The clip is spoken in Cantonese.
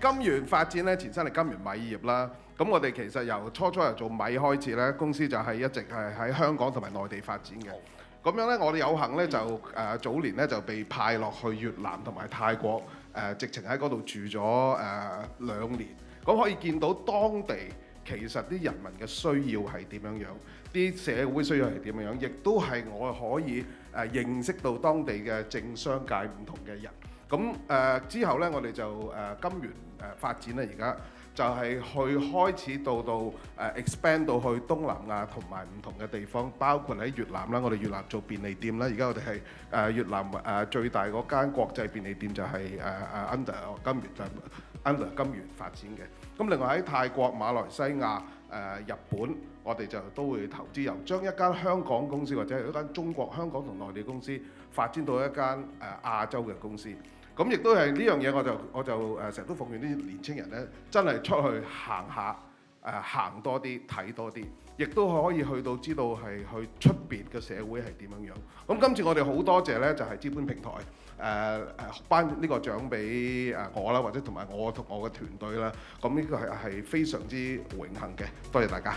金源發展咧，前身係金源米業啦。咁我哋其實由初由做米開始咧，公司就係一直係喺香港同埋內地發展嘅。咁樣咧，我哋有幸咧就早年咧就被派落去越南同埋泰國直情喺嗰度住咗2年。咁可以見到當地其實啲人民嘅需要係點樣樣，啲社會需要係點樣樣，亦都係我可以認識到當地嘅政商界唔同嘅人。咁之後咧，我哋就金源發展咧，而家就係去開始到expand 到去東南亞同埋唔同嘅地方，包括喺越南啦，我哋越南做便利店啦，而家我哋係越南最大嗰間國際便利店就係under 金源，就係 under 金源發展嘅。咁另外喺泰國、馬來西亞、日本，我哋就都會投資，由將一間香港公司或者係一間中國香港同內地公司發展到一間亞洲嘅公司。咁亦都係呢樣嘢，我就成日都奉勸啲年青人咧，真係出去行下，行多啲，睇多啲，亦都可以去到知道係去出邊嘅社會係點樣樣。咁今次我哋好多謝咧，就係資本平台頒呢個獎俾我啦，或者同埋我同我嘅團隊啦。咁呢個係非常之榮幸嘅，多謝大家。